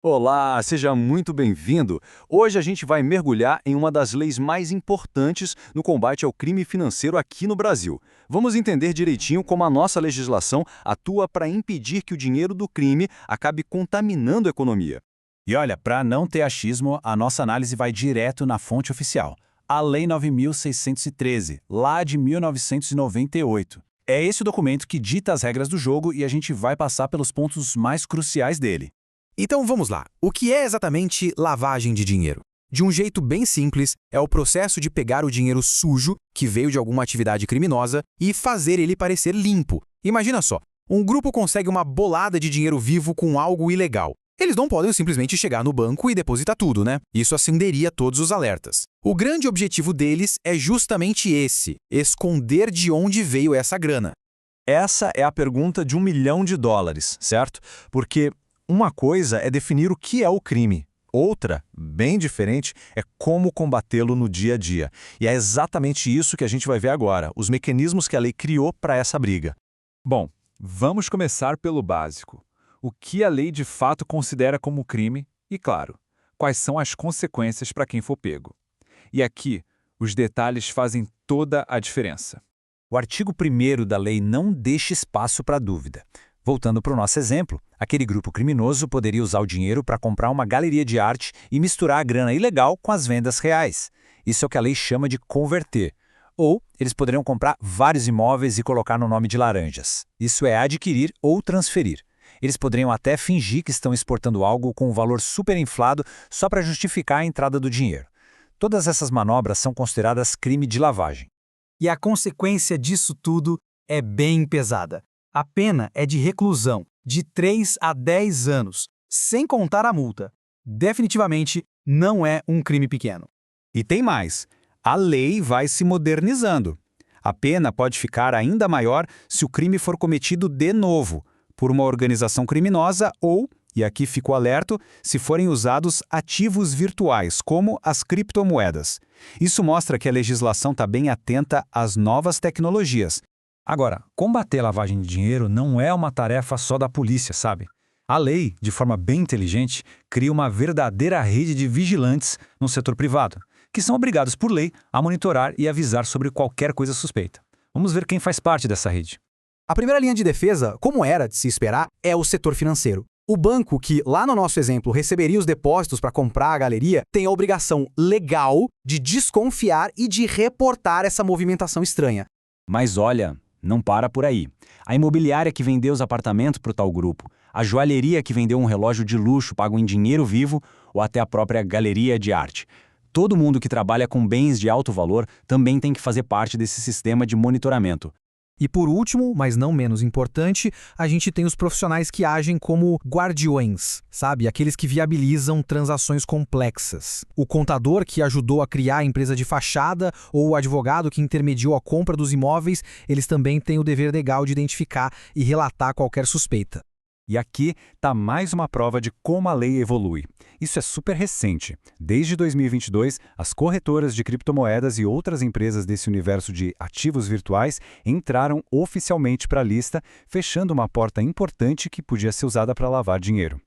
Olá, seja muito bem-vindo. Hoje a gente vai mergulhar em uma das leis mais importantes no combate ao crime financeiro aqui no Brasil. Vamos entender direitinho como a nossa legislação atua para impedir que o dinheiro do crime acabe contaminando a economia. E olha, para não ter achismo, a nossa análise vai direto na fonte oficial. A Lei 9.613, lá de 1998. É esse o documento que dita as regras do jogo e a gente vai passar pelos pontos mais cruciais dele. Então vamos lá. O que é exatamente lavagem de dinheiro? De um jeito bem simples, é o processo de pegar o dinheiro sujo, que veio de alguma atividade criminosa, e fazer ele parecer limpo. Imagina só, um grupo consegue uma bolada de dinheiro vivo com algo ilegal. Eles não podem simplesmente chegar no banco e depositar tudo, né? Isso acenderia todos os alertas. O grande objetivo deles é justamente esse: esconder de onde veio essa grana. Essa é a pergunta de US$ 1 milhão, certo? Porque uma coisa é definir o que é o crime. Outra, bem diferente, é como combatê-lo no dia a dia. E é exatamente isso que a gente vai ver agora, os mecanismos que a lei criou para essa briga. Bom, vamos começar pelo básico. O que a lei de fato considera como crime e, claro, quais são as consequências para quem for pego. E aqui, os detalhes fazem toda a diferença. O artigo 1º da lei não deixa espaço para dúvida. Voltando para o nosso exemplo, aquele grupo criminoso poderia usar o dinheiro para comprar uma galeria de arte e misturar a grana ilegal com as vendas reais. Isso é o que a lei chama de converter. Ou eles poderiam comprar vários imóveis e colocar no nome de laranjas. Isso é adquirir ou transferir. Eles poderiam até fingir que estão exportando algo com um valor superinflado só para justificar a entrada do dinheiro. Todas essas manobras são consideradas crime de lavagem. E a consequência disso tudo é bem pesada. A pena é de reclusão, de 3 a 10 anos, sem contar a multa. Definitivamente não é um crime pequeno. E tem mais. A lei vai se modernizando. A pena pode ficar ainda maior se o crime for cometido de novo, por uma organização criminosa ou, e aqui fico alerta, se forem usados ativos virtuais, como as criptomoedas. Isso mostra que a legislação está bem atenta às novas tecnologias. Agora, combater a lavagem de dinheiro não é uma tarefa só da polícia, sabe? A lei, de forma bem inteligente, cria uma verdadeira rede de vigilantes no setor privado, que são obrigados por lei a monitorar e avisar sobre qualquer coisa suspeita. Vamos ver quem faz parte dessa rede. A primeira linha de defesa, como era de se esperar, é o setor financeiro. O banco que, lá no nosso exemplo, receberia os depósitos para comprar a galeria, tem a obrigação legal de desconfiar e de reportar essa movimentação estranha. Mas olha, não para por aí. A imobiliária que vendeu os apartamentos para o tal grupo, a joalheria que vendeu um relógio de luxo pago em dinheiro vivo ou até a própria galeria de arte. Todo mundo que trabalha com bens de alto valor também tem que fazer parte desse sistema de monitoramento. E por último, mas não menos importante, a gente tem os profissionais que agem como guardiões, sabe? Aqueles que viabilizam transações complexas. O contador que ajudou a criar a empresa de fachada ou o advogado que intermediou a compra dos imóveis, eles também têm o dever legal de identificar e relatar qualquer suspeita. E aqui está mais uma prova de como a lei evolui. Isso é super recente. Desde 2022, as corretoras de criptomoedas e outras empresas desse universo de ativos virtuais entraram oficialmente para a lista, fechando uma porta importante que podia ser usada para lavar dinheiro.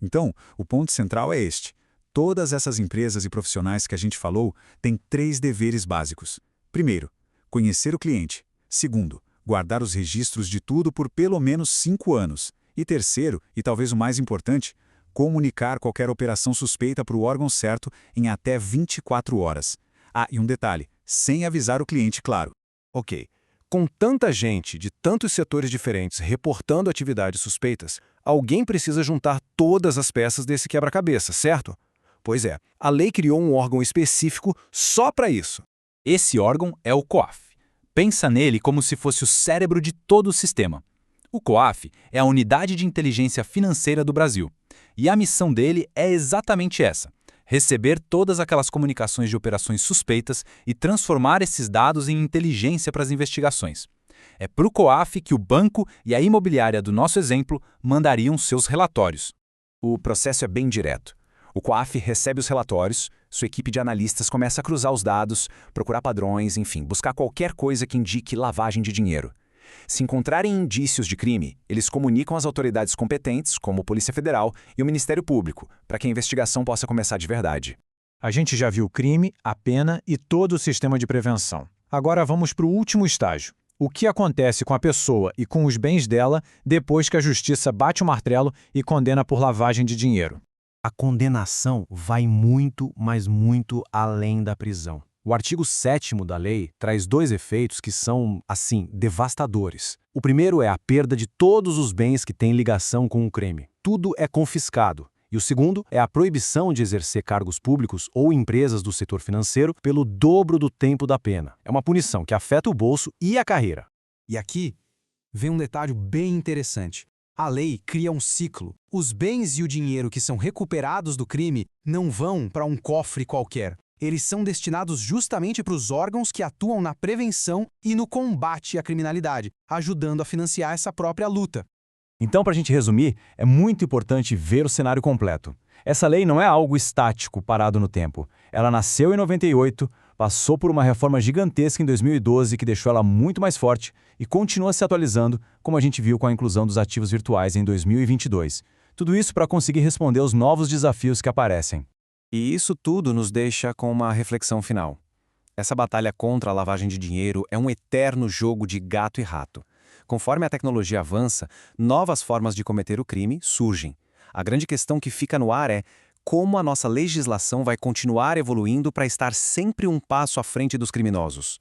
Então, o ponto central é este. Todas essas empresas e profissionais que a gente falou têm 3 deveres básicos. Primeiro, conhecer o cliente. Segundo, guardar os registros de tudo por pelo menos 5 anos. E terceiro, e talvez o mais importante, comunicar qualquer operação suspeita para o órgão certo em até 24 horas. Ah, e um detalhe, sem avisar o cliente, claro. Ok. Com tanta gente de tantos setores diferentes reportando atividades suspeitas, alguém precisa juntar todas as peças desse quebra-cabeça, certo? Pois é, a lei criou um órgão específico só para isso. Esse órgão é o COAF. Pensa nele como se fosse o cérebro de todo o sistema. O COAF é a Unidade de Inteligência Financeira do Brasil. E a missão dele é exatamente essa: receber todas aquelas comunicações de operações suspeitas e transformar esses dados em inteligência para as investigações. É para o COAF que o banco e a imobiliária do nosso exemplo mandariam seus relatórios. O processo é bem direto. O COAF recebe os relatórios, sua equipe de analistas começa a cruzar os dados, procurar padrões, enfim, buscar qualquer coisa que indique lavagem de dinheiro. Se encontrarem indícios de crime, eles comunicam às autoridades competentes, como a Polícia Federal e o Ministério Público, para que a investigação possa começar de verdade. A gente já viu o crime, a pena e todo o sistema de prevenção. Agora vamos para o último estágio. O que acontece com a pessoa e com os bens dela depois que a justiça bate o martelo e condena por lavagem de dinheiro? A condenação vai muito, mas muito além da prisão. O artigo 7º da lei traz 2 efeitos que são, assim, devastadores. O primeiro é a perda de todos os bens que têm ligação com o crime. Tudo é confiscado. E o segundo é a proibição de exercer cargos públicos ou empresas do setor financeiro pelo dobro do tempo da pena. É uma punição que afeta o bolso e a carreira. E aqui vem um detalhe bem interessante. A lei cria um ciclo. Os bens e o dinheiro que são recuperados do crime não vão para um cofre qualquer. Eles são destinados justamente para os órgãos que atuam na prevenção e no combate à criminalidade, ajudando a financiar essa própria luta. Então, para a gente resumir, é muito importante ver o cenário completo. Essa lei não é algo estático, parado no tempo. Ela nasceu em 98, passou por uma reforma gigantesca em 2012 que deixou ela muito mais forte e continua se atualizando, como a gente viu com a inclusão dos ativos virtuais em 2022. Tudo isso para conseguir responder aos novos desafios que aparecem. E isso tudo nos deixa com uma reflexão final. Essa batalha contra a lavagem de dinheiro é um eterno jogo de gato e rato. Conforme a tecnologia avança, novas formas de cometer o crime surgem. A grande questão que fica no ar é como a nossa legislação vai continuar evoluindo para estar sempre um passo à frente dos criminosos.